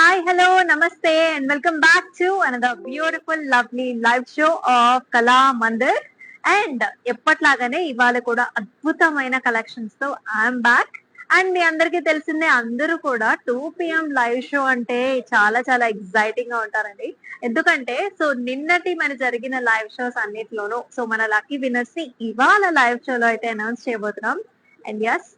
Hi, hello, namaste, and welcome back to another beautiful, lovely live show of Kala Mandir. And ఎప్పట్లాగానే ఇవాళ కూడా అద్భుతమైన collections తో I'm back. And మీ అందరికీ తెలిసిందే, అందరూ కూడా 2 PM లైవ్ షో అంటే చాలా చాలా ఎక్సైటింగ్ గా ఉంటారండి. ఎందుకంటే నిన్నటి మన జరిగిన లైవ్ షోస్ అన్నిటిలోనూ మన లక్కీ విన్నర్స్ ని ఇవాళ లైవ్ షోలో అయితే అనౌన్స్ చేయబోతున్నాం. And yes,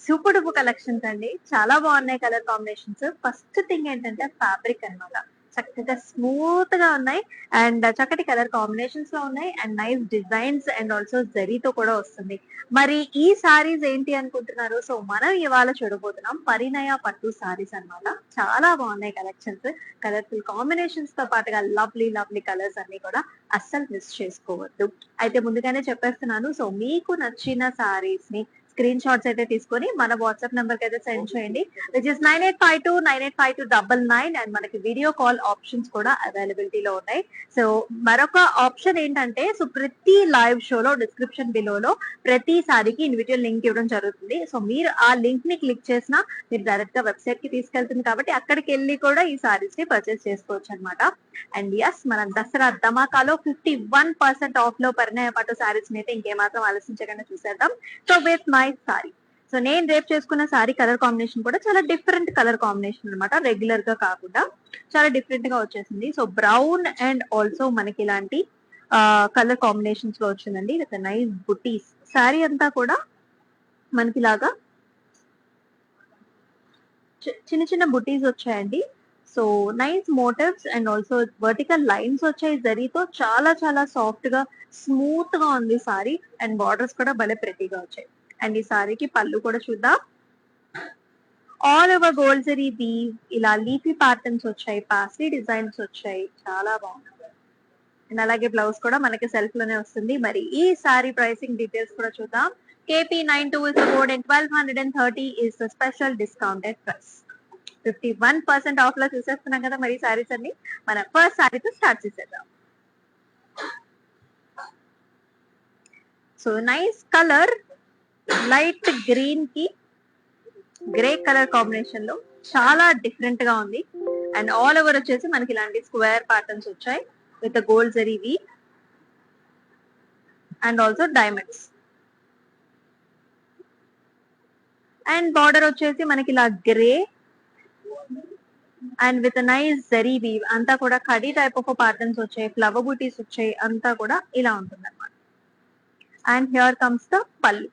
super duper collections అండి, చాలా బాగున్నాయి కలర్ కాంబినేషన్స్. ఫస్ట్ థింగ్ ఏంటంటే ఫ్యాబ్రిక్ అన్నమాట, చక్కగా స్మూత్ గా ఉన్నాయి అండ్ చక్కటి కలర్ కాంబినేషన్స్ లో ఉన్నాయి and nice designs and also జరీతో కూడా వస్తుంది. మరి ఈ సారీస్ ఏంటి అనుకుంటున్నారు? మనం ఇవాళ చూడబోతున్నాం పరిణయ పట్టు సారీస్ అన్నమాట. చాలా బాగున్నాయి కలెక్షన్స్, కలర్ఫుల్ కాంబినేషన్స్ తో పాటుగా లవ్లీ లవ్లీ కలర్స్ అన్ని కూడా అస్సలు మిస్ చేసుకోవద్దు. అయితే ముందుగానే చెప్పేస్తున్నాను, మీకు నచ్చిన సారీస్ ని స్క్రీన్ షాట్స్ అయితే తీసుకొని మన వాట్సాప్ నెంబర్ కి అయితే సెండ్ చేయండి, విచ్ ఇస్ 9852985299. అండ్ మనకి వీడియో కాల్ ఆప్షన్స్ కూడా అవైలబిలిటీలో ఉన్నాయి. సో మరొక ఆప్షన్ ఏంటంటే, ప్రతి లైవ్ షోలో డిస్క్రిప్షన్ బిలోలో ప్రతి సారికి ఇండివిజువల్ లింక్ ఇవ్వడం జరుగుతుంది. మీరు ఆ లింక్ ని క్లిక్ చేసినా మీరు డైరెక్ట్ గా వెబ్సైట్ కి తీసుకెళ్తుంది, కాబట్టి అక్కడికి వెళ్ళి కూడా ఈ సారీస్ ని పర్చేస్ చేసుకోవచ్చు అనమాట. అండ్ యస్, మన దసరా ధమాకాలో 51% ఆఫ్ లో పరిణయ పట్టు సారీస్ ని అయితే ఇంకేమాత్రం ఆలోచించకుండా చూసేద్దాం. విత్ మై సారీ, నేను రేపు చేసుకున్న సారీ కలర్ కాంబినేషన్ కూడా చాలా డిఫరెంట్ కలర్ కాంబినేషన్ అనమాట, రెగ్యులర్ గా కాకుండా చాలా డిఫరెంట్ గా వచ్చేసింది. బ్రౌన్ అండ్ ఆల్సో మనకి ఇలాంటి కలర్ కాంబినేషన్స్ లో వచ్చిందండి విత్ నైస్ బుటీస్. సారీ అంతా కూడా మనకి లాగా చిన్న చిన్న బుటీస్ వచ్చాయండి. Nice motifs and also vertical lines వచ్చాయి జరీతో, చాలా చాలా సాఫ్ట్ గా స్మూత్ గా ఉంది సారీ. అండ్ బార్డర్స్ కూడా భలే ప్రెటీగా వచ్చాయి. అండ్ ఈ సారీకి పళ్ళు కూడా చూద్దాం. All over gold zari weave, ఇలా లీఫీ ప్యాటర్న్స్ వచ్చాయి, పాస్లీ డిజైన్స్ వచ్చాయి, చాలా బాగుంది. అండ్ అలాగే బ్లౌజ్ కూడా మనకి సెల్ఫ్ లోనే వస్తుంది. మరి ఈ సారీ ప్రైసింగ్ డీటెయిల్స్ కూడా చూద్దాం. KP92 is the code and 1230 is the special discounted price. 51% of లో చూసేస్తున్నాం కదా మరి సారీస్ అన్ని. మన ఫస్ట్ సారీతో స్టార్ట్ చేసేద్దాం. నైస్ కలర్, లైట్ గ్రీన్ కి గ్రే కలర్ కాంబినేషన్ లో చాలా డిఫరెంట్ గా ఉంది. అండ్ ఆల్ ఓవర్ వచ్చేసి మనకి ఇలాంటి స్క్వేర్ ప్యాటర్న్స్ వచ్చాయి విత్ గోల్డ్ జరీ వి and also diamonds. And border వచ్చేసి మనకి ఇలా grey and with nice zari weave, అంతా కూడా కడీ టైప్ ఆఫ్ ప్యాటర్న్స్ వచ్చాయి, ఫ్లవర్ బూటీస్ వచ్చాయి, అంతా కూడా ఇలా ఉంటుంది అనమాట. And here comes the pallu.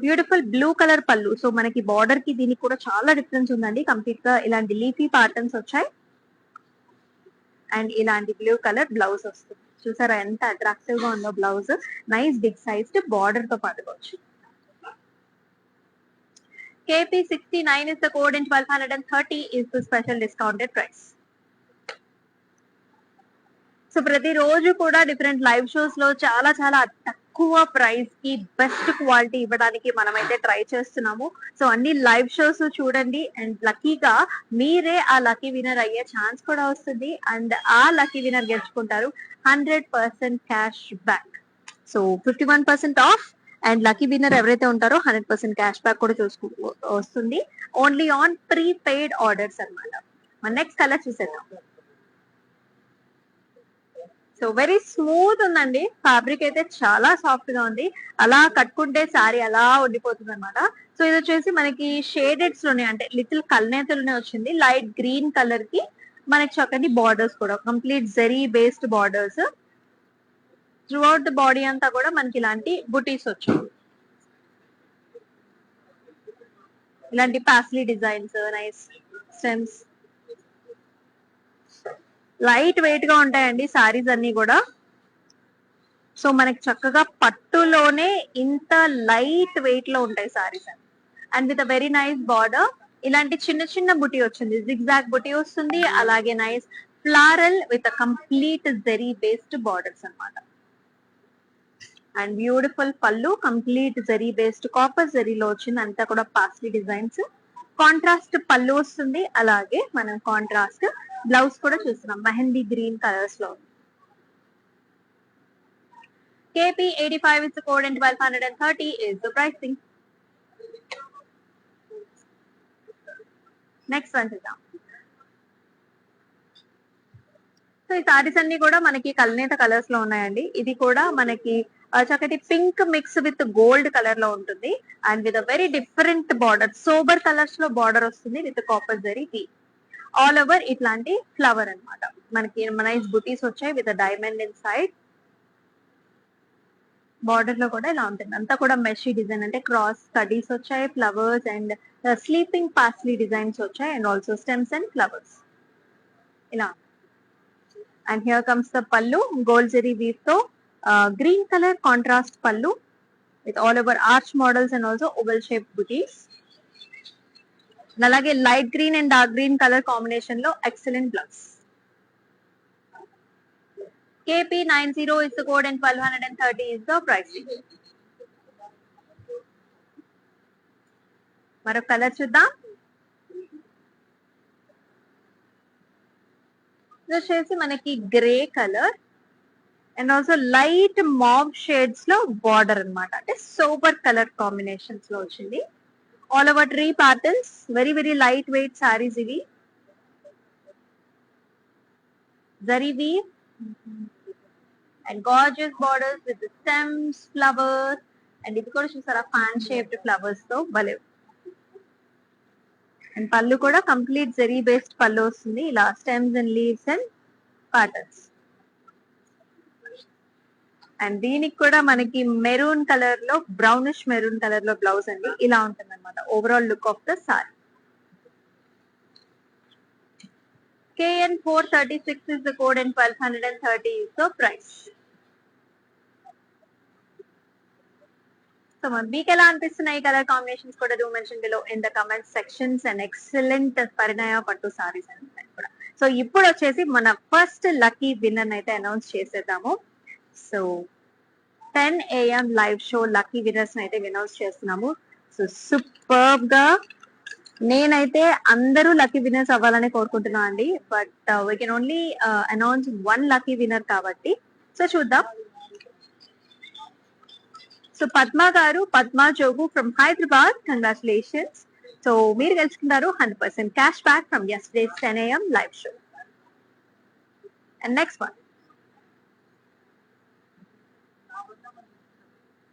Beautiful blue colour pallu. మనకి బార్డర్ కి దీనికి కూడా చాలా డిఫరెన్స్ ఉందండి. కంప్లీట్ గా ఇలాంటి లీఫీ ప్యాటర్న్స్ వచ్చాయి అండ్ ఇలాంటి బ్లూ కలర్ బ్లౌజ్ వస్తుంది. చూసారా ఎంత అట్రాక్టివ్ గా ఉందో blouse. Nice big size border తో పాటుగా వచ్చింది. KP69 is the code and 1230 is the special discounted price. ప్రతి రోజు కూడా డిఫరెంట్ లైవ్ షోస్ లో చాలా చాలా తక్కువ ప్రైస్ కి బెస్ట్ క్వాలిటీ ఇవ్వడానికి మనమైతే ట్రై చేస్తున్నాము. అన్ని లైవ్ షోస్ చూడండి అండ్ లక్కీగా మీరే ఆ లక్కీ విన్నర్ అయ్యే ఛాన్స్ కూడా వస్తుంది. అండ్ ఆ లక్కీ విన్నర్ గెలుచుకుంటారు 100% cash back. 51% off and lucky winner ఎవరైతే ఉంటారో 100% క్యాష్ బ్యాక్ కూడా వస్తుంది. ఓన్లీ ఆన్ ప్రీపెయిడ్ ఆర్డర్స్ అనమాట. మన నెక్స్ట్ కలర్ చూసేద్దాం. వెరీ స్మూత్ ఉందండి, ఫ్యాబ్రిక్ అయితే చాలా సాఫ్ట్ గా ఉంది. అలా కట్టుకుంటే సారీ అలా ఉండిపోతుంది అనమాట. ఇది వచ్చేసి మనకి షేడెడ్స్ లోనే, అంటే లిటిల్ కల్నేతలోనే వచ్చింది. లైట్ గ్రీన్ కలర్ కి మనకి చక్కటి బార్డర్స్ కూడా, complete zari based borders through out the body అంతా కూడా మనకి ఇలాంటి బుటీస్ వచ్చాయి. ఇలాంటి paisley designs, nice stems, light weight గా ఉంటాయండి సారీస్ అన్ని కూడా. మనకి చక్కగా పట్టులోనే ఇంత లైట్ వెయిట్ లో ఉంటాయి సారీస్ అన్ని. And with very nice border, ఇలాంటి చిన్న చిన్న బుటీ వచ్చింది, జిగ్జాగ్ బుటీ వస్తుంది. అలాగే nice floral with complete zari based borders అనమాట. And beautiful pallu, complete zari based copper జెరీలో వచ్చింది, అంతా కూడా పాస్లీ డిజైన్స్. కాంట్రాస్ట్ పళ్ళు వస్తుంది, అలాగే మనం కాంట్రాస్ట్ బ్లౌజ్ కూడా చూస్తున్నాం మెహందీ గ్రీన్ కలర్స్ లో. KP85 is the code and 1230 is the pricing. Next one చూద్దాం. సో ఈ సారీస్ అన్ని కూడా మనకి కల్నేత కలర్స్ లో ఉన్నాయండి. ఇది కూడా మనకి చక్కటి pink mix with gold colour లో ఉంటుంది and with very different border, sober colours లో బార్డర్ వస్తుంది with copper zari all over ఇట్లాంటి ఫ్లవర్ అన్నమాట. మనకి నైస్ బుటీస్ వచ్చాయి with diamond inside. Border లో కూడా ఇలా ఉంటుంది, అంతా కూడా మెషీ డిజైన్, అంటే క్రాస్ స్టడీస్ వచ్చాయి, flowers and sleeping paisley designs వచ్చాయి and also stems and flowers ఇలా. And here comes the pallu, gold zari weave తో green colour contrast pallu with all over arch models and also oval shape butis. అలాగే light green and dark green colour combination లో excellent blouse. KP90 is the code and 1230 is the price. మరొక colour చూద్దాం. ఇది వచ్చేసి మనకి grey colour and also light mauve shades లో border అన్నమాట, అంటే సూపర్ కలర్ కాంబినేషన్స్ లో వచ్చింది. All over tree patterns, very very light weight saris ఇవి. Zari weave and gorgeous borders with stems, flowers and ఇది కూడా చూసారా ఫ్యాన్ షేప్డ్ ఫ్లవర్స్ తో భలే. అండ్ పళ్ళు కూడా కంప్లీట్ జరీ బేస్డ్ పళ్ళు వస్తుంది, ఇలా stems and leaves and patterns. And దీనికి కూడా మనకి మెరూన్ కలర్ లో, బ్రౌనిష్ మెరూన్ కలర్ లో బ్లౌజ్ అండి, ఇలా ఉంటుంది అనమాట overall look of the sari. KN436 is the code and 1230 is the price. So మీకు ఎలా అనిపిస్తున్నాయి కలర్ కాంబినేషన్స్ కూడా do mention below in the comment sections. And excellent Parinaya Pattu saris అని కూడా. సో ఇప్పుడు వచ్చేసి మన ఫస్ట్ లక్కీ విన్నర్ అయితే అనౌన్స్ చేసేద్దాము. So 10 AM live show lucky winners అయితే అనౌన్స్ చేస్తున్నాము. సో సూపర్ గా నేనైతే అందరూ లక్కీ విన్నర్స్ అవ్వాలని కోరుకుంటున్నా అండి, but we can only announce 1 lucky winner కాబట్టి. సో చూద్దాం. So Padma garu, Padma Jogu from Hyderabad, congratulations. So మీరు గెలుచుకున్నారు 100% cash back from yesterday's 10 AM live show. And next one,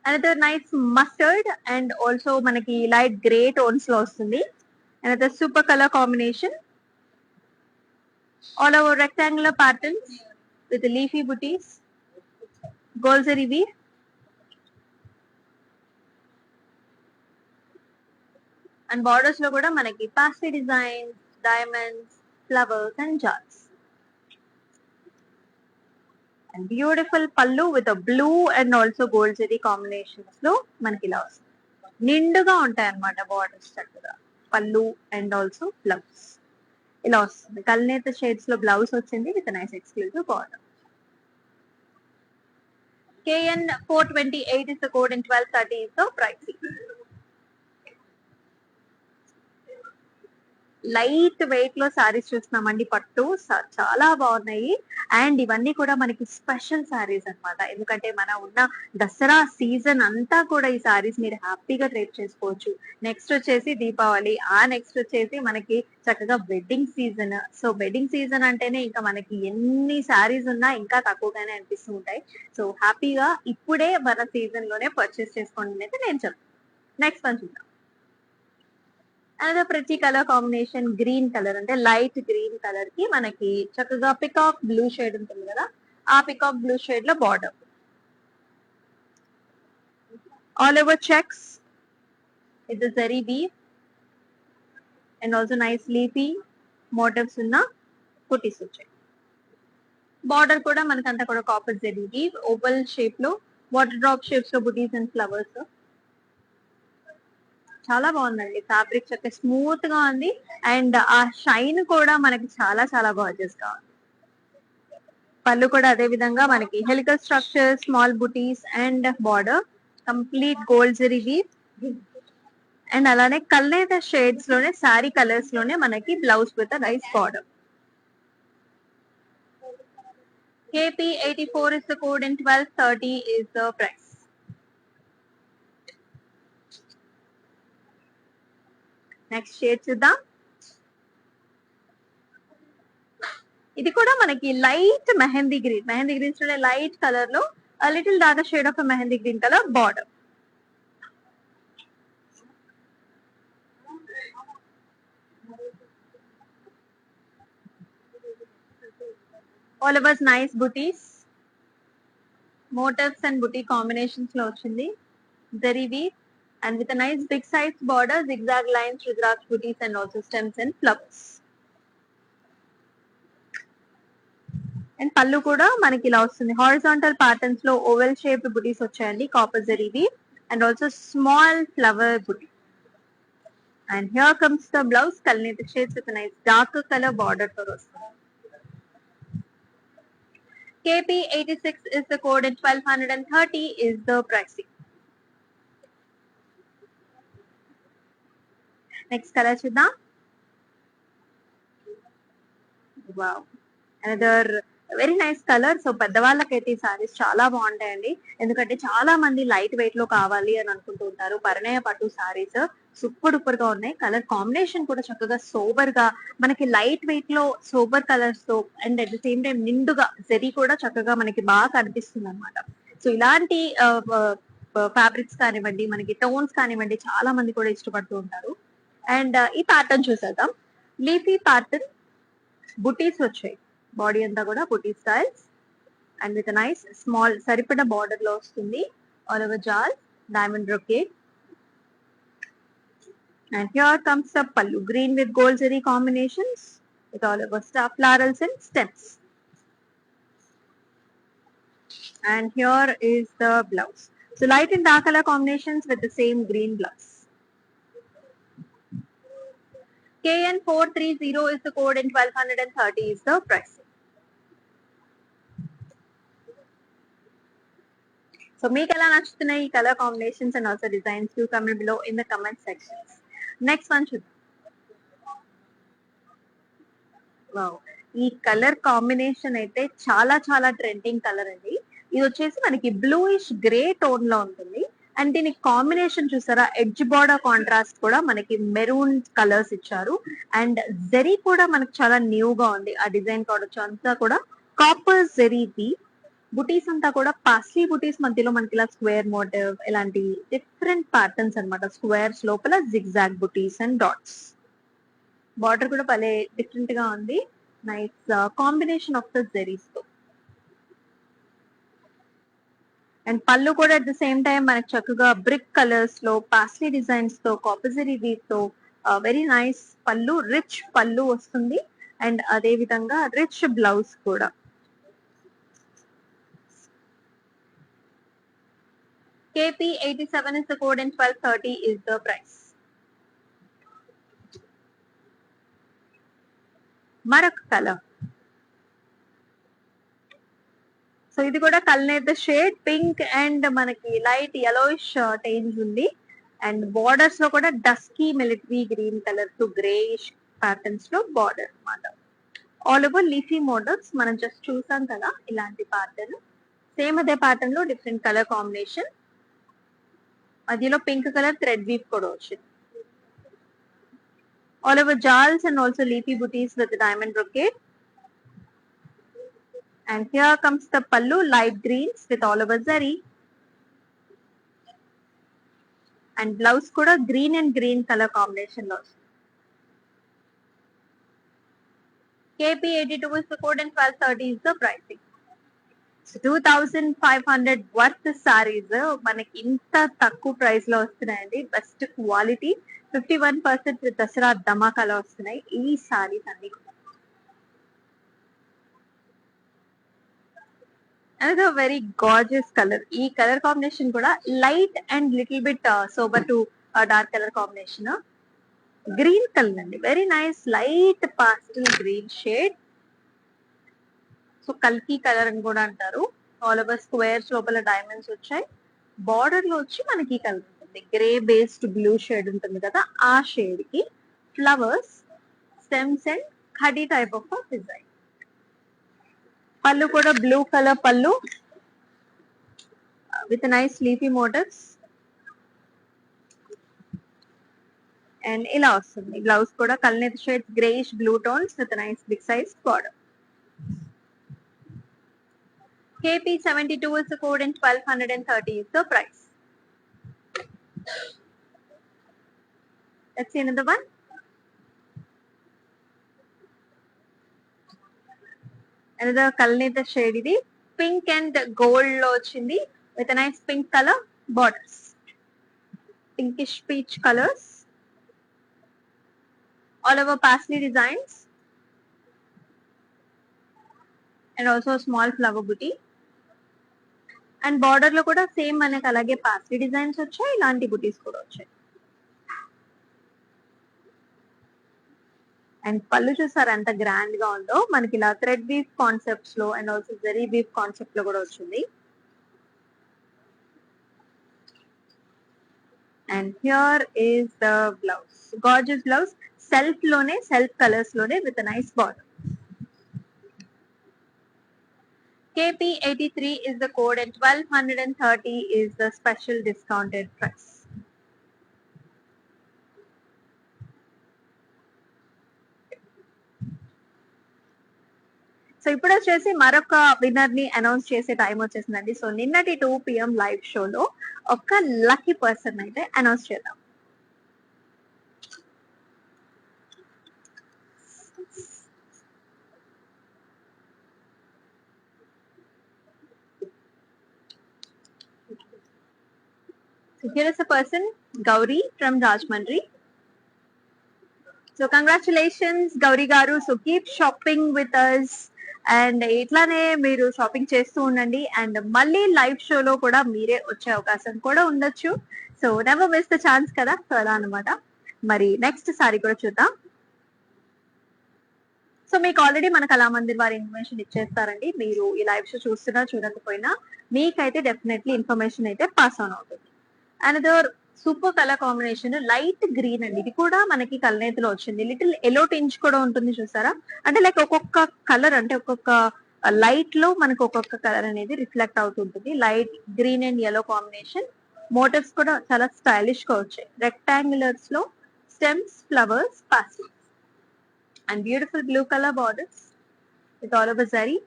another nice mustard and also మనకి లైట్ గ్రే టోన్స్ లో వస్తుంది. Another super colour combination, all over rectangular patterns with leafy butis, gold zari weave and borders లో కూడా మనకి paisley designs, diamonds, flowers and jars. And beautiful pallu with blue and also gold zari combinations లో మనకి ఇలా వస్తుంది. నిండుగా ఉంటాయి అన్నమాట బార్డర్స్, చక్కగా పళ్ళు అండ్ ఆల్సో బ్లౌజ్ ఇలా వస్తుంది. కల్నేత షేడ్స్ లో బ్లౌజ్ వచ్చింది with nice exclusive border. KN428 is the code and 1230 is the price. Light weight లో సారీస్ చూస్తున్నామండి, పట్టు చాలా బాగున్నాయి. అండ్ ఇవన్నీ కూడా మనకి స్పెషల్ సారీస్ అన్నమాట, ఎందుకంటే మన ఉన్న దసరా సీజన్ అంతా కూడా ఈ సారీస్ మీరు హ్యాపీగా ట్రేడ్ చేసుకోవచ్చు. నెక్స్ట్ వచ్చేసి దీపావళి, ఆ నెక్స్ట్ వచ్చేసి మనకి చక్కగా wedding season. So wedding season అంటేనే ఇంకా మనకి ఎన్ని సారీస్ ఉన్నా ఇంకా తక్కువగానే అనిపిస్తూ ఉంటాయి. సో హ్యాపీగా ఇప్పుడే మన సీజన్ లోనే పర్చేస్ చేసుకోండి అయితే నేను చెప్తాను. నెక్స్ట్ వన్ చూద్దాం. Another pretty colour combination, green colour, అంటే లైట్ గ్రీన్ కలర్ కి మనకి చక్కగా పికాక్ బ్లూ షేడ్ ఉంటుంది కదా, ఆ పికాక్ బ్లూ షేడ్ లో border, all over checks with zari weave and also nice leafy motifs ఉన్న కుటీస్ వచ్చాయి. బార్డర్ కూడా మనకంతా కూడా copper zari weave, oval shape లో వాటర్ డ్రాప్ షేప్స్ లో బుటీస్ అండ్ ఫ్లవర్స్. చాలా బాగుందండి, ఫ్యాబ్రిక్ చక్కగా స్మూత్ గా ఉంది అండ్ ఆ షైన్ కూడా మనకి చాలా చాలా గార్జియస్ గా ఉంది. పళ్ళు కూడా అదే విధంగా మనకి helical structure, small butis and border, complete gold zari weave and అలానే కల్నేత షేడ్స్ లోనే సారీ కలర్స్ లోనే మనకి blouse with nice border. KP84 is the code and 1230 is the price. Next shade చూద్దాం. ఇది కూడా మనకి లైట్ మెహందీ గ్రీన్స్ లోనే లైట్ కలర్ లో little dark shade of mehndi green colour border. All overs nice butis, motifs and buti combinations లో వచ్చింది. Zari weave and with a nice big size border, zigzag lines, rudraksh booties and also stems and flowers. And pallu కూడా మనకి ఇలా వస్తుంది. Horizontal patterns లో oval shaped butis వచ్చాయండి, copper zari weave and also small flower buti. And here comes the blouse, కల్నేత shades with nice dark colour border తో వస్తుంది. KP86 is the code and 1230 is the pricing. Next colour చూద్దాం. Wow, another very nice colour. So పెద్దవాళ్ళకైతే ఈ సారీస్ చాలా బాగుంటాయండి, ఎందుకంటే చాలా మంది లైట్ వెయిట్ లో కావాలి అని అనుకుంటూ ఉంటారు. పరిణయ పట్టు సారీస్ సూపర్ డూపర్ గా ఉన్నాయి. కలర్ కాంబినేషన్ కూడా చక్కగా సోబర్ గా మనకి లైట్ వెయిట్ లో సోబర్ కలర్స్ తో and at the same time నిండుగా జరీ కూడా చక్కగా మనకి బాగా కనిపిస్తుంది అనమాట. సో ఇలాంటి ఫ్యాబ్రిక్స్ కానివ్వండి, మనకి టోన్స్ కానివ్వండి, చాలా మంది కూడా ఇష్టపడుతూ ఉంటారు. అండ్ ఈ ప్యాటర్న్ చూసేద్దాం. లీఫీ ప్యాటర్న్ బుటీస్ వచ్చాయి, బాడీ అంతా కూడా buti styles and with nice small సరిపడ బార్డర్ లో వస్తుంది. All over jaal diamond brocade. And here comes the pallu, green with gold zari combinations with all over star florals and stems. And here is the blouse. So light and dark color combinations with the same green blouse. KN430 is the code and 1230 is the price. So make ఎలా నచ్చుతున్నాయి ఈ colour combinations and also designs, to comment below in the comment sections. Next one చూద్దాం. Wow, ఈ colour combination అయితే చాలా చాలా trending colour అండి. ఇది వచ్చేసి మనకి బ్లూయిష్ గ్రే టోన్ లో ఉంటుంది. అండ్ దీని కాంబినేషన్ చూసారా, ఎడ్జ్ బార్డర్ కాంట్రాస్ట్ కూడా మనకి మెరూన్ కలర్స్ ఇచ్చారు. అండ్ జెరీ కూడా మనకి చాలా న్యూ గా ఉంది. ఆ డిజైన్ కావచ్చు అంతా కూడా కాపర్ జెరీ ది బుటీస్ అంతా కూడా పాస్లీ బుటీస్ మధ్యలో మనకి ఇలా స్క్వేర్ మోటివ్, ఇలాంటి డిఫరెంట్ ప్యాటర్న్స్ అనమాట. స్క్వేర్స్ లోపల zigzag buttis and dots. Border కూడా భలే డిఫరెంట్ గా ఉంది, nice combination of the zaris తో. అండ్ పళ్ళు కూడా అట్ ద సేమ్ టైం మనకి చక్కగా బ్రిక్ కలర్స్ లో పాస్లీ డిజైన్స్ తో కాపర్ వీవ్ తో వెరీ నైస్ పళ్ళు, రిచ్ పళ్ళు వస్తుంది. అండ్ అదే విధంగా రిచ్ బ్లౌజ్ కూడా. KP87 is the code and 1230 is the price. మరొక కలర్. సో ఇది కూడా కల్నేత షేడ్ పింక్ అండ్ మనకి లైట్ yellowish టేన్స్ ఉంది. అండ్ బార్డర్స్ లో కూడా dusky military green colour to greyish patterns లో బార్డర్ అన్నమాట. ఆల్ ఓవర్ లీఫీ మోడల్స్ మనం జస్ట్ చూసాం కదా ఇలాంటి ప్యాటర్న్. సేమ్ అదే ప్యాటర్న్ లో డిఫరెంట్ కలర్ కాంబినేషన్, మధ్యలో పింక్ కలర్ థ్రెడ్ వీవ్ కూడా వచ్చింది. All over jaals and also leafy butis with diamond brocade. And here comes the pallu, light greens with all over zari. And blouse kuda green and green color combination lo. KP82 is the code and 1230 is the pricing. So 2500 worth sarees మనకి ఇంత తక్కువ price లో వస్తున్నాయండి. Best quality, 51% with Dasara ధమాకాలో వస్తున్నాయి ఈ సారీస్ అన్ని. Another very gorgeous color. ఈ కలర్ కాంబినేషన్ కూడా light and little bit sober to dark colour combination. Green colour అండి, very nice light pastel green shade. So కల్కీ కలర్ అని కూడా అంటారు. ఆల్ ఓవర్ స్క్వేర్స్ లోపల డైమండ్స్ వచ్చాయి. బార్డర్ లో వచ్చి మనకి ఈ కలర్ ఉంటుంది, గ్రే బేస్డ్ బ్లూ షేడ్ ఉంటుంది కదా, ఆ షేడ్ కి ఫ్లవర్స్, స్టెమ్స్ అండ్ ఖడీ టైప్ ఆఫ్ డిజైన్. పళ్ళు కూడా blue colour pallu with nice leafy motifs. And ఇలా వస్తుంది బ్లౌజ్ కూడా కల్నేత shades greyish blue tones with nice big size border. KP72 is the code and 1230 is the price. Let's see another one. Another Kalnita shade idi. Pink and gold lo ochindi with a nice pink color borders. Pinkish peach colors. All over parsley designs. And also a small flower booty. And border lo kuda same manaki alage parsley designs vachayi, ilanti booties kuda vachayi. And pallu చూసారు ఎంత grand గా ఉందో, మనకి ఇలా thread weave concepts లో and also zari weave concept లో కూడా వచ్చింది. And here is the blouse, gorgeous blouse, self లోనే సెల్ఫ్ కలర్స్ లోనే with nice border. KP83 is the code and 1230 is the special discounted price. So ఇప్పుడు వచ్చేసి మరొక winner ని అనౌన్స్ చేసే టైం వచ్చేసిందండి. సో నిన్నటి 2 PM లైవ్ షోలో ఒక లక్కీ పర్సన్ అయితే అనౌన్స్ చేద్దాం. So here is a person, Gauri from Rajmundry. So congratulations, Gauri garu. So keep shopping with us. And ఇట్లానే మీరు షాపింగ్ చేస్తూ ఉండండి. అండ్ మళ్ళీ లైవ్ షోలో కూడా మీరే వచ్చే అవకాశం కూడా ఉండొచ్చు. So never miss the chance కదా. సో అలా అనమాట. మరి నెక్స్ట్ సారీ కూడా చూద్దాం. సో మీకు ఆల్రెడీ మన కళామందిర్ వారి ఇన్ఫర్మేషన్ ఇచ్చేస్తారండి. మీరు ఈ లైవ్ షో చూస్తున్నా చూడకపోయినా మీకైతే డెఫినెట్లీ ఇన్ఫర్మేషన్ అయితే పాస్ ఆన్ అవుతుంది. Another super colour combination light green అండి. ఇది కూడా మనకి కల్నేతిలో వచ్చింది. లిటిల్ ఎల్లో టింజ్ కూడా ఉంటుంది చూసారా. అంటే లైక్ ఒక్కొక్క కలర్ అంటే ఒక్కొక్క లైట్ లో మనకు ఒక్కొక్క కలర్ అనేది రిఫ్లెక్ట్ అవుతుంటుంది. Light green and yellow combination. Motifs కూడా చాలా స్టైలిష్ గా వచ్చాయి. రెక్టాంగులర్స్ లో stems, flowers, paisleys and beautiful blue colour borders with all over zari.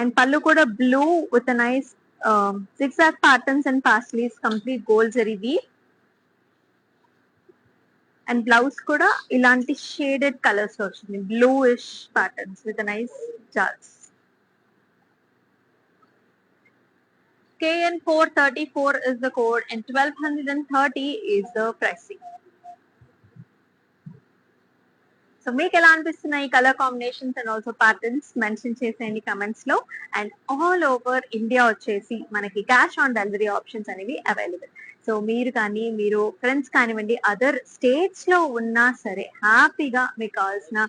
And pallu కూడా blue with nice zigzag patterns and pasleys, complete gold zari weave. And blouse kuda ilanti shaded colors vachindi, bluish patterns with a nice jars. KN 434 is the code and 1230 is the pricing. So మీకు ఎలా అనిపిస్తున్నాయి colour combinations and also patterns mention చేసేయండి comments లో. And all over India వచ్చేసి మనకి cash on delivery options అనేవి available. So మీరు కానీ మీరు ఫ్రెండ్స్ కానివ్వండి అదర్ స్టేట్స్ లో ఉన్నా సరే హ్యాపీగా మీకు కావాల్సిన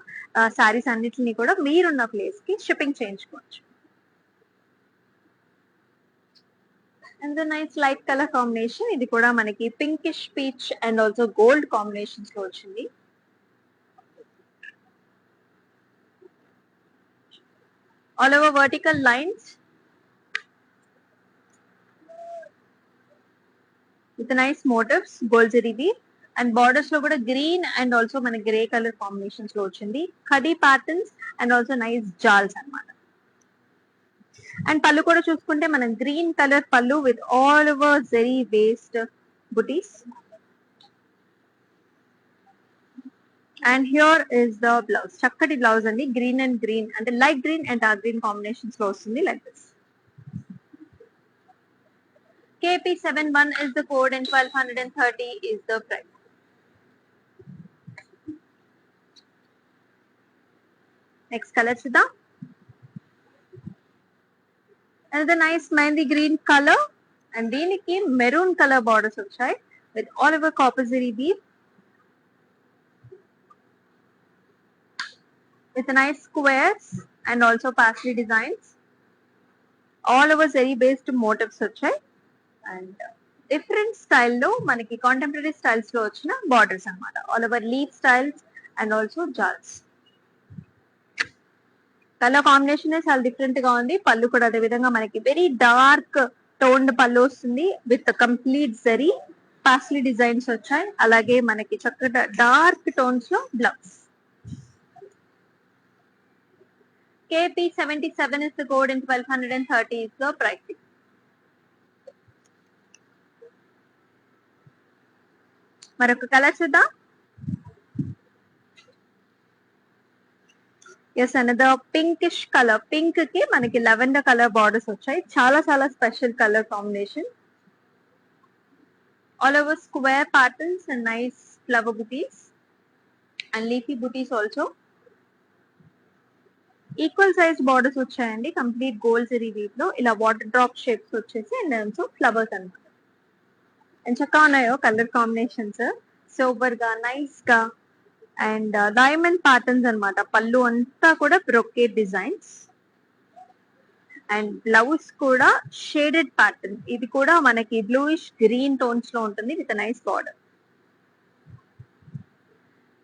శారీస్ అన్నిటిని కూడా మీరున్న ప్లేస్ కి షిప్పింగ్ చేయించుకోవచ్చు. And the nice light colour combination, ఇది కూడా మనకి pinkish peach and also gold combinations లో వచ్చింది. All over vertical lines with nice motifs, gold zari weave, and borders lo kuda green and also mana grey color combinations lo ochindi. Khadi patterns and also nice jals anamata. And pallu kuda chuskunte mana green color pallu with all over zari based booties. And here is the blouse, chakkati blouse andi, green and green అంటే light green and dark green combinations లో వస్తుంది like this. KP71 is the code and 1230 is the price. Next color చూద్దాం. Another nice mehndi green color and దీనికి maroon colour borders వచ్చాయి with all over copper zari weave. With nice squares and also parsley designs. All over zari based motifs వచ్చాయి. And different style లో మనకి contemporary styles లో వచ్చిన borders అన్నమాట. All over leaf styles and also jars. Colour combination చాలా different గా ఉంది. పళ్ళు కూడా అదే విధంగా మనకి వెరీ డార్క్ టోన్డ్ పళ్ళు వస్తుంది with complete zari paisley designs వచ్చాయి. అలాగే మనకి చక్కగా డార్క్ టోన్స్ లో blouse. KP77 is the code and 1230 is the pricing. మరొక కలర్ చూద్దాం. Yes another pinkish colour. Pink కి మనకి లెవెండర్ కలర్ బార్డర్స్ వచ్చాయి. చాలా చాలా special colour combination. All over square patterns and nice flower butis and leafy butis also. Equal size borders వచ్చాయండి. Complete gold zari weave లో ఇలా వాటర్ డ్రాప్ షేప్స్ వచ్చేసి అండ్ ఆల్సో ఫ్లవర్స్ అన్నమాట. అండ్ చక్కగా ఉన్నాయో కలర్ కాంబినేషన్స్. సూపర్ గా నైస్ గా అండ్ డైమండ్ ప్యాటర్న్స్ అన్నమాట. పళ్ళు అంతా కూడా బ్రొకేట్ డిజైన్స్ అండ్ బ్లౌజ్ కూడా షేడెడ్ ప్యాటర్న్. ఇది కూడా మనకి బ్లూయిష్ గ్రీన్ టోన్స్ లో ఉంటుంది with nice border.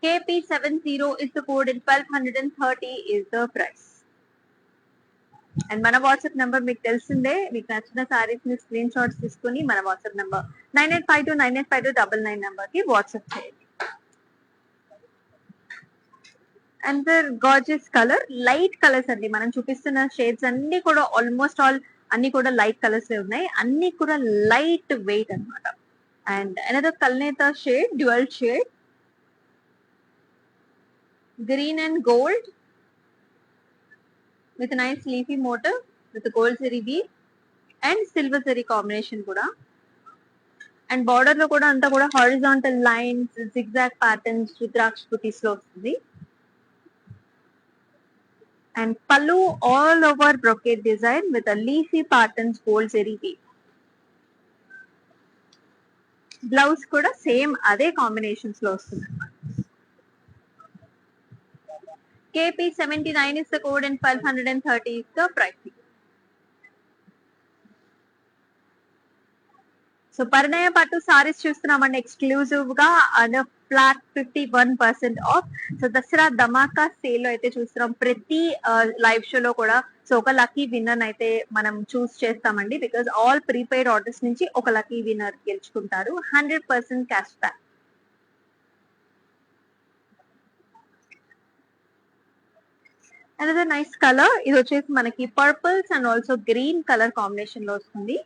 KP70 is the code and 1230 is the price. And మన వాట్సాప్ నెంబర్ మీకు తెలిసిందే. మీకు నచ్చిన సారీస్ ని స్క్రీన్ షాట్స్ తీసుకుని మన వాట్సాప్ నెంబర్ 9852985299 నెంబర్ కి వాట్సాప్ చేయండి. And gorgeous colour, light colours అండి. మనం చూపిస్తున్న షేడ్స్ అన్ని కూడా ఆల్మోస్ట్ ఆల్ అన్ని కూడా లైట్ కలర్స్ ఉన్నాయి. అన్ని కూడా లైట్ వెయిట్ అన్నమాట. అండ్ అనదర్ కల్నేత shade, dual shade, green and gold with a nice leafy motif with a gold zari weave and silver zari combination kuda. And border lo kuda anta kuda horizontal lines, zigzag patterns, rudraksh booties lo vastindi. And pallu all over brocade design with a leafy patterns gold zari weave. Blouse kuda same ade combinations lo vastund. KP79 is the code and 1230 is the pricing. So Parinaya Pattu saris చూస్తున్నామండి exclusive గా and flat 51% of. So Dasara Dhamaka sale లో అయితే చూస్తున్నాం. ప్రతి live షోలో కూడా so ఒక lucky winner అయితే మనం చూస్ చేస్తామండి. బికాస్ ఆల్ ప్రీపెయిడ్ ఆర్డర్స్ నుంచి ఒక లక్కీ విన్నర్ గెలుచుకుంటారు. 100% cash back. Another nice colour. ఇది వచ్చేసి మనకి purples and also green colour combination లో వస్తుంది.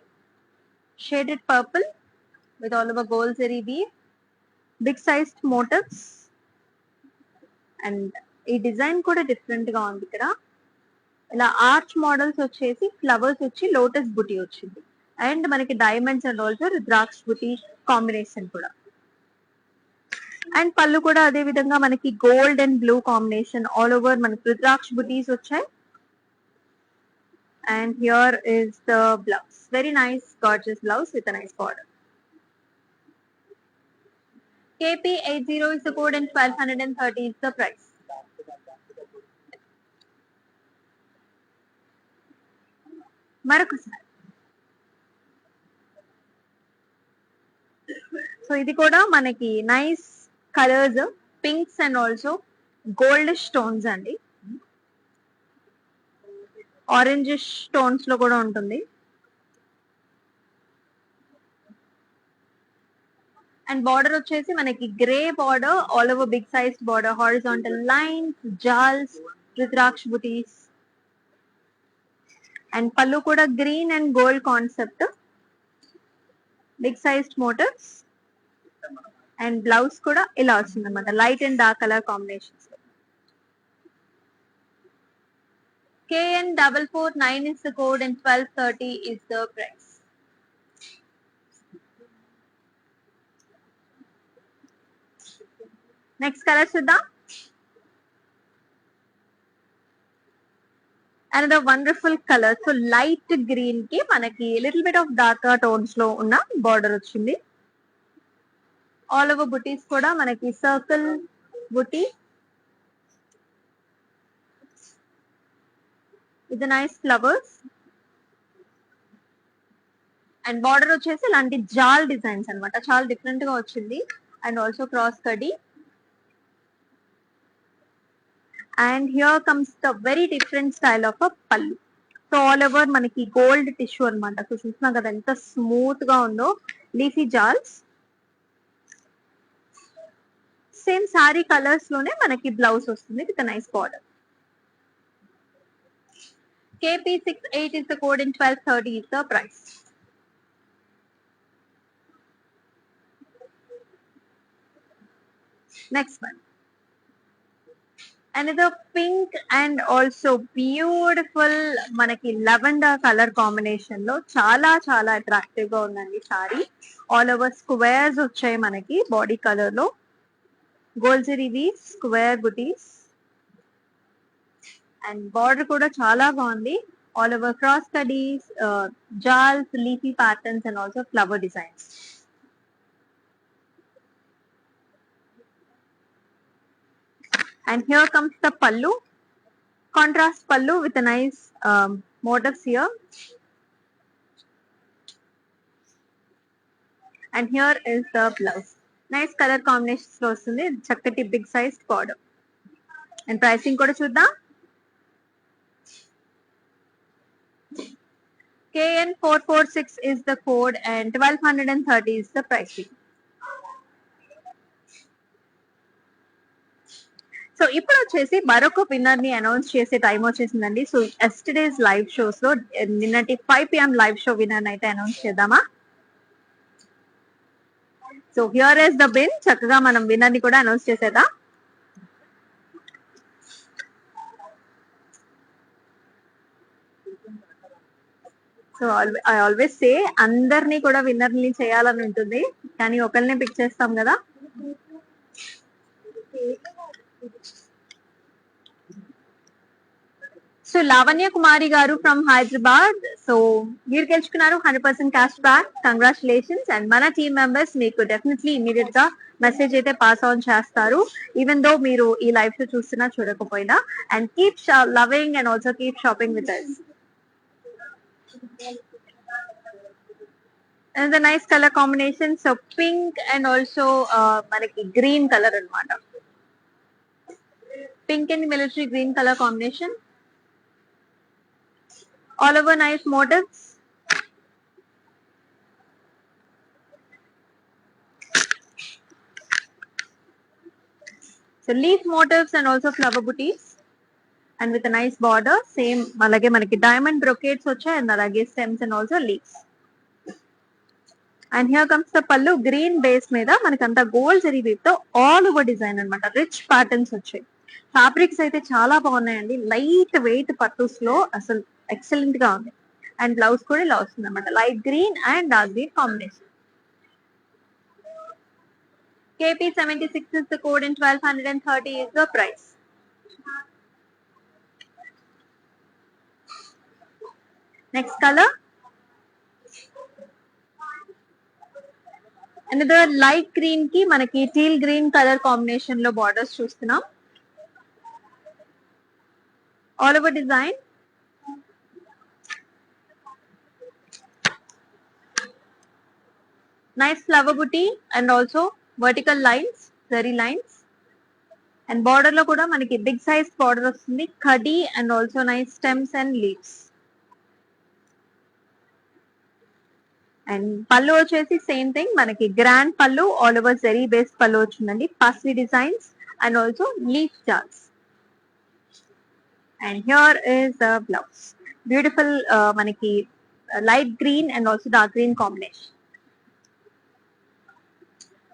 Shaded purple with all over gold zari weave, big sized motifs and ఈ డిజైన్ కూడా డిఫరెంట్ గా ఉంది. ఇక్కడ ఇలా ఆర్చ్ మోడల్స్ వచ్చేసి ఫ్లవర్స్ వచ్చి లోటస్ బుటీ వచ్చింది. అండ్ మనకి diamonds and also rudraksha buti combination కూడా. అండ్ పళ్ళు కూడా అదే విధంగా మనకి gold and blue combination all over మనకి రుద్రాక్ష బుటీస్ వచ్చాయి. And here is the blouse. Very nice gorgeous blouse with nice border. KP80 is the code and 1230 is the price. మరొకసారి so ఇది కూడా మనకి nice colours, pinks and also gold stones అండి. Orange stones లో కూడా ఉంటుంది. అండ్ బార్డర్ వచ్చేసి మనకి grey border all over big size border, horizontal lines, jaals, rudraksha butis. And pallu కూడా green and gold concept, big sized motifs. And blouse కూడా ఇలా వస్తుంది అనమాట, light and dark colour combinations. KN449 is the code and 1230 is the price. Next colour చూద్దాం. Another wonderful colour. So light green కి మనకి little bit of dark tones లో ఉన్న border వచ్చింది. ఆల్ ఓవర్ బుటీస్ కూడా మనకి circle buti with nice flowers. And border వచ్చేసి ఇలాంటి జాల్ డిజైన్స్ అన్నమాట, చాలా డిఫరెంట్ గా వచ్చింది. And also cross kadhi. And here comes the very different style of a పల్లు. సో ఆల్ ఓవర్ మనకి గోల్డ్ టిష్యూ అనమాట. సో చూస్తున్నాం కదా ఎంత స్మూత్ గా ఉందో. లీఫీ జాల్స్, సేమ్ సారీ కలర్స్ లోనే మనకి బ్లౌజ్ వస్తుంది with nice border. KP68 is the code and 1230 is the price. Next one. Another pink and also beautiful మనకి lavender color combination లో చాలా చాలా అట్రాక్టివ్ గా ఉందండి సారీ. ఆల్ ఓవర్ స్క్వేర్స్ వచ్చాయి మనకి బాడీ కలర్ లో. Gold zari square butis and border కూడా చాలా బాగుంది. ఆల్ ఓవర్ క్రాస్ కడీస్, jaals, leafy patterns and also flower designs. And here comes the pallu, contrast pallu with a nice motifs here. And here is the blouse. Nice color combinations lo vastundi, chakkati big sized border. And pricing kuda chuddam. KN446 is the code and 1230 is the pricing. So ఇప్పుడు వచ్చేసి మరొక winner ని announce చేసే time వచ్చేసిందండి. So yesterday's live shows లో నిన్నటి 5 PM live show winner అయితే announce చేద్దామా? So here is the bin. చక్కగా మనం విన్నర్ ని కూడా అనౌన్స్ చేసేదా. సో ఐ ఆల్వేస్ సే అందరినీ కూడా విన్నర్ ని చేయాలని ఉంటుంది, కానీ ఒకరినే పిక్ చేస్తాం కదా. సో లావణ్య కుమారి గారు ఫ్రమ్ హైదరాబాద్. సో మీరు గెలుచుకున్నారు 100% క్యాష్ బ్యాక్. కంగ్రాచులేషన్స్. అండ్ మన టీమ్ మెంబర్స్ మీకు డెఫినెట్లీ ఇమీడియట్ గా మెసేజ్ అయితే పాస్ ఆన్ చేస్తారు, ఈవెన్ దో మీరు ఈ లైవ్ షో చూస్తున్నా చూడకపోయినా. And keep loving and also keep shopping with us. And the nice color combination. So pink and also మనకి గ్రీన్ కలర్ అన్నమాట. Pink and military green colour combination. All over nice motifs. So leaf motifs and also flower booties and with a nice border. Same alage manaki diamond brocades vachayi and alage stems and also leaves. And here comes the pallu. Green base మీద మనకంతా gold zari weave తో all over design అన్నమాట. Rich patterns వచ్చాయి. Fabrics అయితే చాలా బాగున్నాయండి. Light weight పట్టుస్ లో అసలు ఎక్సలెంట్ గా ఉంది. అండ్ బ్లౌజ్ కూడా ఇలా వస్తుంది అనమాట. Light green and dark green combination. KP76 is the code and 1230 is the price. Next color. Another light green ki manaki teal green color combination lo borders చూస్తున్నాం. All over design. Nice flower booty and also vertical lines, zari lines. And border lo kuda manaki big size border vastundi. Khadi and also nice stems and leaves. And pallu వచ్చేసి same thing మనకి grand pallu, all over zari based pallu వచ్చిందండి. Paisley designs and also leaf jars. And here is the blouse. Beautiful మనకి light green and also dark green combination.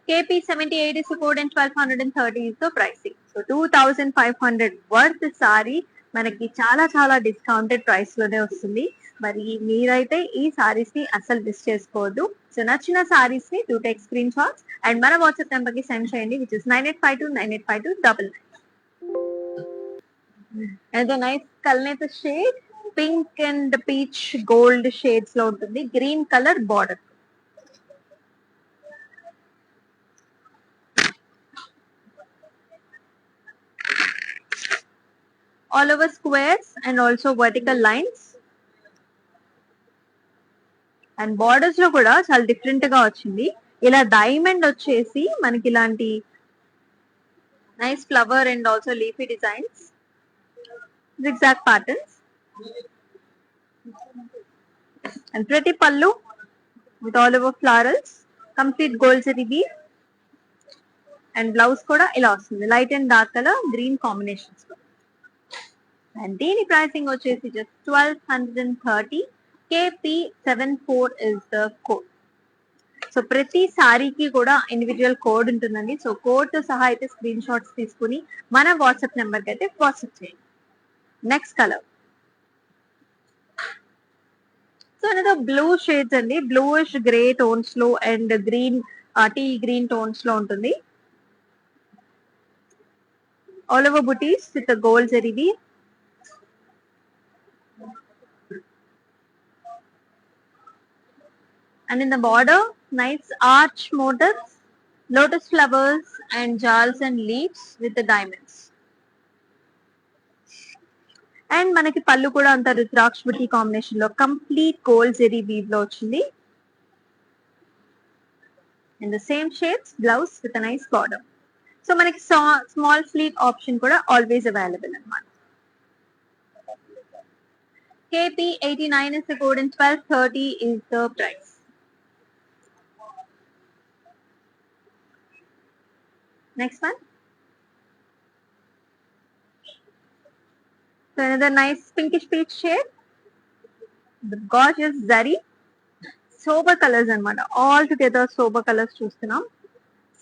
KP78 is the code and 1230 is the pricing. So 2500 worth sorry మనకి చాలా చాలా discounted price లోనే వస్తుంది. మరి మీరైతే ఈ సారీస్ ని అసలు మిస్ చేసుకోవద్దు. సో నచ్చిన సారీస్ ని do take screen shots and మన వాట్సాప్ నెంబర్ కి సెండ్ చేయండి, విచ్ ఇస్ 9852985299. అండ్ నైస్ కల్నేత shade pink and peach gold shades లో ఉంటుంది. Green colour border. All over squares and also vertical lines. And borders లో కూడా చాలా డిఫరెంట్ గా వచ్చింది. ఇలా డైమండ్ వచ్చేసి మనకి ఇలాంటి nice flower and also leafy designs, zigzag patterns. And pretty pallu with all over florals, complete gold zari weave. And blouse కూడా ఇలా వస్తుంది. Light and dark colour green combinations. And దీని ప్రైసింగ్ వచ్చేసి just 1230. KP74 is the code. So ప్రతి సారీకి కూడా individual code ఉంటుందండి. So code తో సహా అయితే స్క్రీన్ షాట్స్ తీసుకుని మన వాట్సాప్ నెంబర్ కి అయితే వాట్సాప్ చేయండి. నెక్స్ట్ కలర్, సో అనేది బ్లూ షేడ్స్ అండి. బ్లూయిష్ గ్రే టోన్స్ లో and green, tea green tones లో ఉంటుంది. All over butis with gold zari. And in the border, nice arch motifs, lotus flowers and jars and leaves with the diamonds. And మనకి పళ్ళు కూడా అంత రుద్రాక్ష బుట్టి combination లో కంప్లీట్ గోల్డ్ జెరీ వీవ్ లో వచ్చింది. In the same shades, blouse with a nice border. So మనకి small slew option కూడా ఆల్వేస్ అవైలబుల్ అన్నమాట. KP89 is the code and 1230 is the price. Next one. So another nice pinkish peach shade. The gorgeous zari. Sober colors అన్నమాట. All together sober colors చూస్తున్నాం.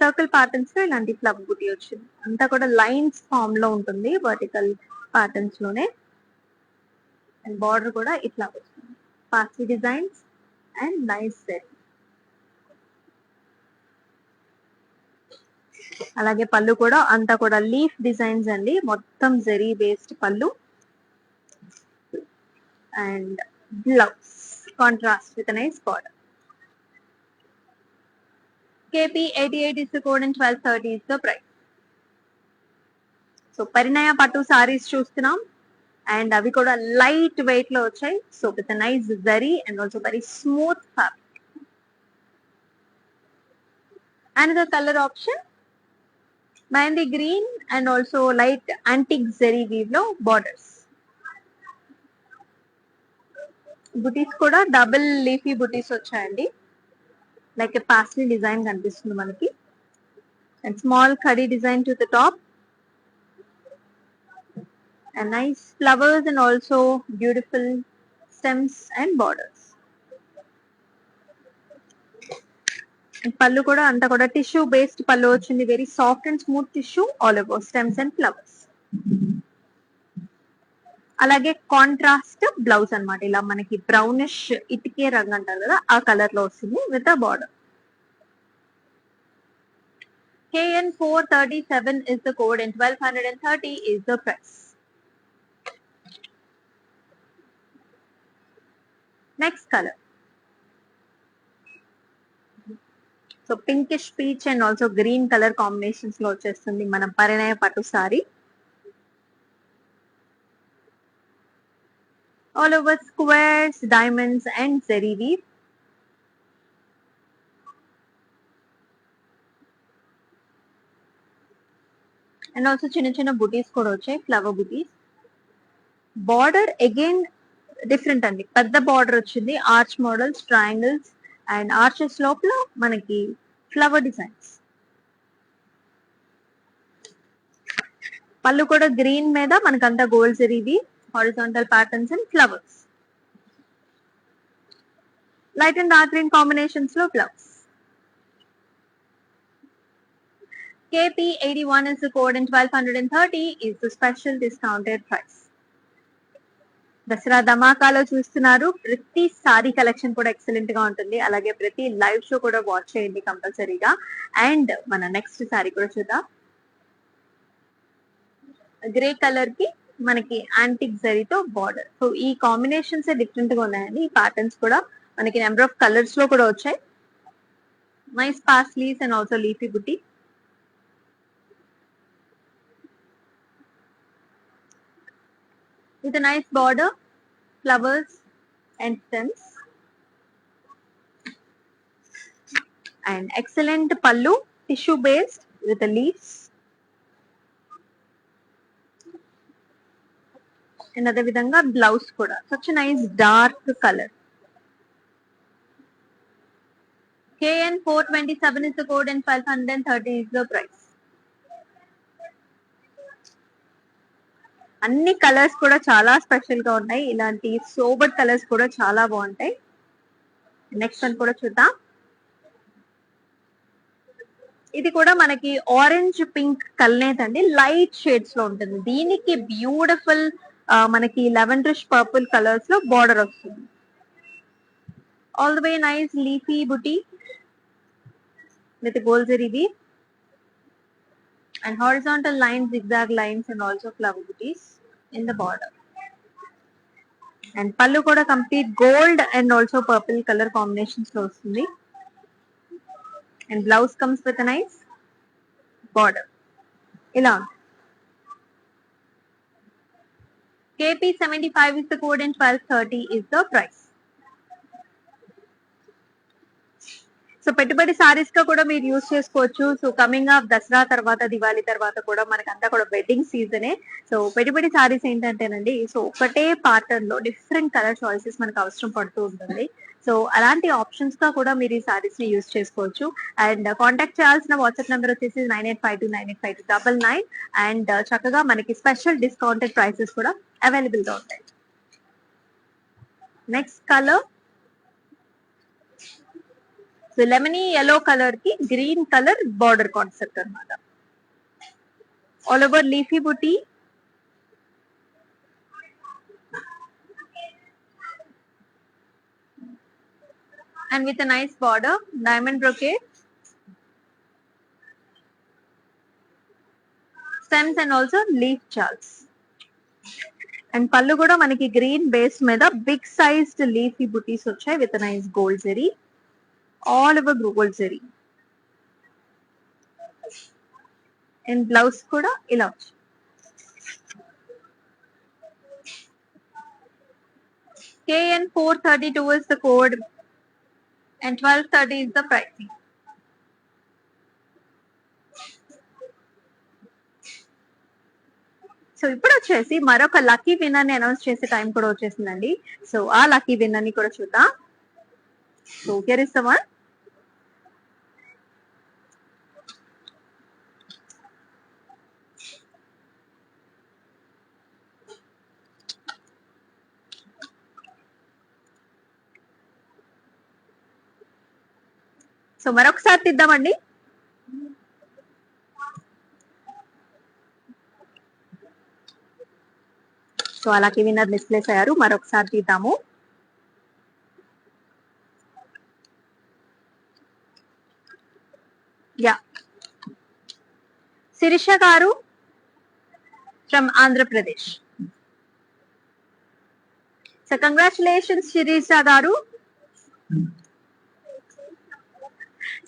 Circle patterns లో ఇలాంటి flower బుటీ వచ్చింది. అంతా కూడా lines form లో ఉంటుంది, వర్టికల్ ప్యాటర్న్స్ లోనే. అండ్ బార్డర్ కూడా ఇట్లా వస్తుంది. Paisley designs and nice set. అలాగే పళ్ళు కూడా అంతా కూడా లీఫ్ డిజైన్స్ అండి, మొత్తం zari based pallu. And blouse contrast with nice border. KP88 is the code and 1230 is the price. So Parinaya Pattu saris చూస్తున్నాం అండ్ అవి కూడా లైట్ వెయిట్ లో వచ్చాయి. So with nice zari and also very smooth fabric. Another color option, mehndi green and also light antique zari weave లో borders. Butis కూడా double leafy బుటీస్ వచ్చాయండి. Like పాస్టల్ design కనిపిస్తుంది మనకి. And small khadi design to the top. And nice flowers and also beautiful stems and borders. And pallu kuda anta kuda tissue based pallu ochindi, very soft and smooth tissue all over stems and flowers. అలాగే contrast blouse అన్నమాట. ఇలా మనకి brownish ఇటుకే రంగు అంటారు కదా, ఆ colour లో వస్తుంది with a border. KN437 is the code and 1230 is the price. Next color, so pinkish peach and also green colour combinations లో వచ్చేస్తుంది మన పరిణయ పట్టు sari. All over squares, diamonds and zari weave. And also చిన్న చిన్న బుటీస్ కూడా వచ్చాయి, ఫ్లవర్ బుటీస్. బార్డర్ అగైన్ డిఫరెంట్ అండి, పెద్ద బార్డర్ వచ్చింది, arch models, triangles and arches లోపల మనకి ఫ్లవర్ డిజైన్స్. పళ్ళు కూడా గ్రీన్ మీద మనకంతా గోల్డ్ జరీవి, horizontal patterns and flowers. Light and dark green combinations లో flowers. KP81 is the code and 1230 is the special discounted price. Dasara ధమాకాలో చూస్తున్నారు. ప్రతి సారీ కలెక్షన్ కూడా ఎక్సలెంట్ గా ఉంటుంది. అలాగే ప్రతి లైవ్ షో కూడా వాచ్ చేయండి కంపల్సరీగా. అండ్ మన నెక్స్ట్ సారీ కూడా చూద్దాం. గ్రే కలర్ కి మనకి యాంటిక్ జరీతో బార్డర్. సో ఈ కాంబినేషన్స్ డిఫరెంట్ గా ఉన్నాయండి. ఈ ప్యాటర్న్స్ కూడా మనకి నెంబర్ ఆఫ్ కలర్స్ లో కూడా వచ్చాయి. Nice paisleys and also leafy బుట్టి. With a nice border, flowers and stems. And excellent pallu, tissue based with the leaves. Another vidanga blouse kuda. Such a nice dark color. KN427 is the code and 1230 is the price. అన్ని colours కూడా చాలా special గా ఉన్నాయి. ఇలాంటి sober colours కూడా చాలా బాగుంటాయి. Next one కూడా చూద్దాం. ఇది కూడా మనకి ఆరెంజ్ పింక్ కల్నేత్ అండి, లైట్ షేడ్స్ లో ఉంటుంది. దీనికి బ్యూటిఫుల్ మనకి లెవెండరిష్ పర్పుల్ కలర్స్ లో బార్డర్ వస్తుంది. All the way nice leafy buti with gold zari weave and horizontal lines, zigzag lines and also flower booties in the border. And pallu kuda complete gold and also purple color combinations lo vastundi. And blouse comes with a nice border. Ila KP 75 is the code and 1230 is the price. So పెట్టుబడి సారీస్ గా కూడా మీరు use చేసుకోవచ్చు. So coming of Dasara తర్వాత దివాళీ తర్వాత కూడా మనకంతా కూడా వెడ్డింగ్ సీజనే. సో పెట్టుబడి సారీస్ ఏంటంటేనండి, సో ఒకటే ప్యాటర్న్ లో డిఫరెంట్ కలర్ చాయిసెస్ మనకు అవసరం పడుతూ ఉంటుంది. సో అలాంటి ఆప్షన్స్ గా కూడా మీరు ఈ సారీస్ ని యూజ్ చేసుకోవచ్చు. అండ్ కాంటాక్ట్ చేయాల్సిన వాట్సాప్ నెంబర్ వచ్చేసి 9852985299. అండ్ చక్కగా మనకి స్పెషల్ డిస్కౌంటెడ్ ప్రైసెస్ కూడా అవైలబుల్ గా ఉంటాయి. Next colour, so lemony yellow colour కి గ్రీన్ కలర్ బార్డర్ కాన్సెప్ట్ అన్నమాట. All over leafy buti, and with nice border, diamond brocade, stems and also leaf charts. And pallu కూడా మనకి green base మీద big sized leafy బుటీస్ వచ్చాయి with nice gold zari, all over gold zari. And blouse kuda ila KN 432 is the code and 1230 is the pricing. So ఇప్పుడు వచ్చేసి మరొక lucky winner ని announce చేసే time కూడా వచ్చేసిందండి. సో ఆ లక్కీ విన్నర్ ని కూడా చూద్దాం. So here is the one. So మరొకసారి తీద్దామండి. సో అలాగే విన్నర్ మిస్ప్లేస్ అయ్యారు, మరొకసారి తీద్దాము. Yeah, Shirisha garu from Andhra Pradesh. So congratulations Shirisha garu.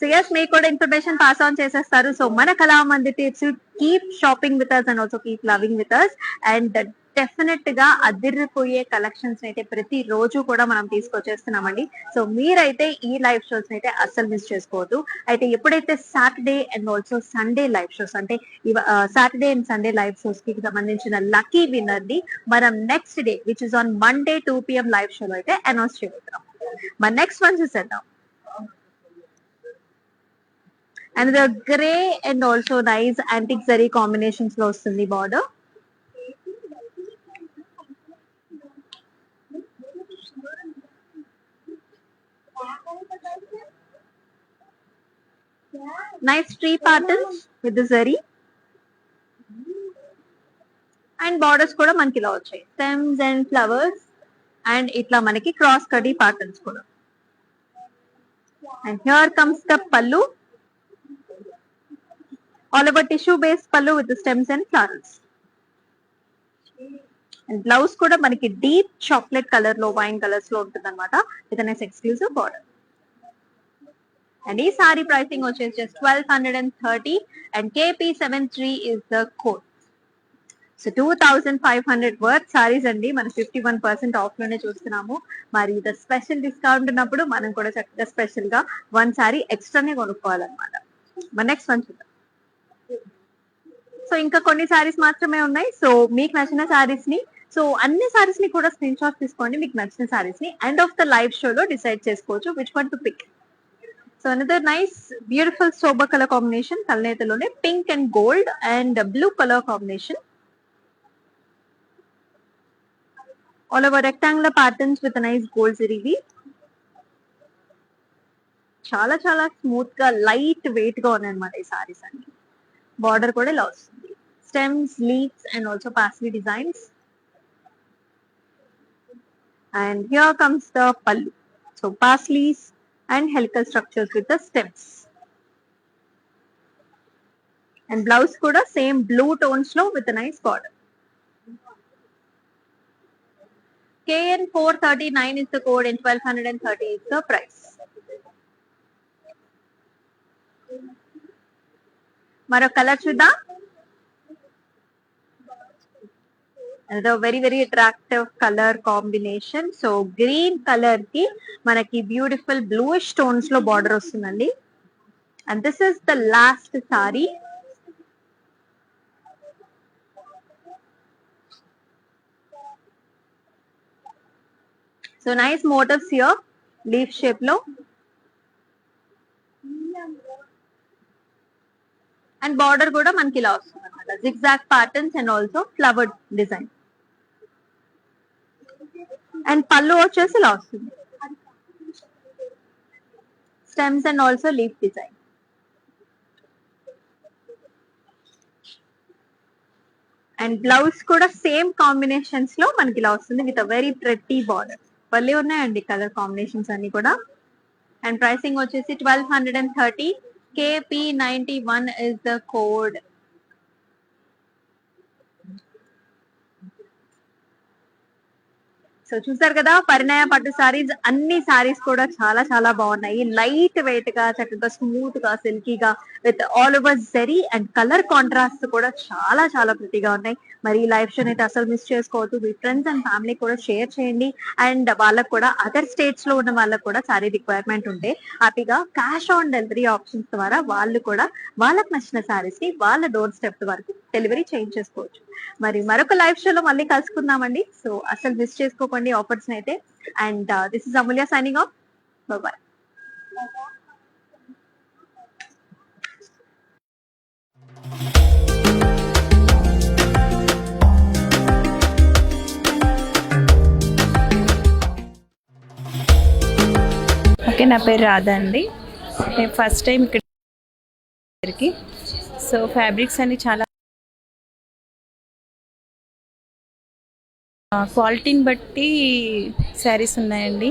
So yes, మీకు కూడా ఇన్ఫర్మేషన్ పాస్ ఆన్ చేసేస్తారు. సో మన కళామంది టిప్స్, keep shopping with us and also keep loving with us. And definite గా అదిరిపోయే కలెక్షన్స్ అయితే ప్రతి రోజు కూడా మనం తీసుకొచ్చేస్తున్నామండి. సో మీరైతే ఈ లైవ్ షోస్ అయితే అస్సలు మిస్ చేసుకోవద్దు. అయితే ఎప్పుడైతే Saturday and also Sunday live shows, అంటే Saturday and Sunday live shows కి సంబంధించిన లక్కీ విన్నర్ ని మనం next day which is on Monday 2 PM live షోలో అయితే అనౌన్స్ చేయబోతున్నాం. మన నెక్స్ట్ వన్ చూసేద్దాం. And the grey and also nice antique zari combinations లో వస్తుంది border. Nice tree patterns with zari and borders కూడా మనకి ఇలా వచ్చాయి, స్టెమ్స్ అండ్ ఫ్లవర్స్ అండ్ ఇట్లా మనకి క్రాస్ కటీ ప్యాటర్న్స్ కూడా. అండ్ హియర్ కమ్స్ ద పల్లు, all over tissue based pallu with the stems and flowers. And blouse kuda manaki deep chocolate color lo, wine colors lo untund anamata with a nice exclusive border. And ee saree pricing vachesi just 1230 and KP73 is the code. So 2500 worth sarees andi మనం 51% of లోనే చూస్తున్నాము. మరి ఇది special discount ఉన్నప్పుడు మనం కూడా చక్కగా special గా వన్ సారీ ఎక్స్ట్రానే కొనుక్కోవాలన్నమాట. మన నెక్స్ట్ వన్ చూద్దాం. సో ఇంకా కొన్ని సారీస్ మాత్రమే ఉన్నాయి. సో మీకు నచ్చిన సారీస్ ని, సో అన్ని సారీస్ ని కూడా స్క్రీన్ షాట్ తీసుకోండి. మీకు నచ్చిన సారీస్ ని ఎండ్ ఆఫ్ ద లైవ్ షోలో డిసైడ్ చేసుకోవచ్చు which one to pick. So another nice beautiful sober colour combination, కల్నేతలోనే pink and gold and blue colour combination. All over rectangular patterns with nice gold zari. చాలా చాలా smooth గా light weight గా ఉన్నాయి అనమాట ఈ సారీస్ అన్ని. బార్డర్ కూడా ఇలా వస్తుంది. Stems, leaves and also paisley designs. And here comes the pallu. So paisleys and helical structures with the stems. And blouse కూడా సేమ్ బ్లూ టోన్స్ లో with nice border. KN 439 is the code and 1230 is the price. మరో colour చూద్దాం. another very very attractive color combination. So green color కి మనకి beautiful bluish tones లో border వస్తుందండి. And this is the last saree. So nice motifs here, leaf shape లో. And border కూడా మనకి ఇలా వస్తుంది అనమాట. Zigzag patterns and also flower design. And పళ్ళు వచ్చేసి ఇలా వస్తుంది. Stems and also leaf design. And blouse కూడా సేమ్ కాంబినేషన్స్ లో మనకి ఇలా వస్తుంది with a very pretty border. భలే ఉన్నాయండి కలర్ కాంబినేషన్స్ అన్ని కూడా. అండ్ ప్రైసింగ్ వచ్చేసి 1230. KP91 is the code. So చూసారు కదా పరిణయ పట్టు సారీస్. అన్ని సారీస్ కూడా చాలా చాలా బాగున్నాయి. లైట్ వెయిట్ గా, చక్కగా స్మూత్ గా, సిల్కీగా with all over zari and colour contrast కూడా చాలా చాలా ప్రిటీగా ఉన్నాయి. మరి ఈ లైవ్ షోని అయితే అసలు మిస్ చేసుకోవద్దు. మీ ఫ్రెండ్స్ అండ్ ఫ్యామిలీ కూడా షేర్ చేయండి. అండ్ వాళ్ళకు కూడా అదర్ స్టేట్స్ లో ఉన్న వాళ్ళకు కూడా సారీ రిక్వైర్మెంట్ ఉంటే హ్యాపీగా క్యాష్ ఆన్ డెలివరీ ఆప్షన్స్ ద్వారా వాళ్ళు కూడా వాళ్ళకి నచ్చిన సారీస్ ని వాళ్ళ డోర్ స్టెప్ వరకు డెలివరీ చేయించేసుకోవచ్చు. మరి మరొక లైవ్ షోలో మళ్ళీ కలుసుకుందామండి. సో అసలు మిస్ చేసుకోకండి ఆఫర్స్ అయితే. And this is Amulya signing off. Bye. Okay, నా పేరు రాధా అండి. నేను ఫస్ట్ టైం ఇక్కడికి. సో ఫ్యాబ్రిక్స్ అన్ని చాలా క్వాలిటీని బట్టి శారీస్ ఉన్నాయండి.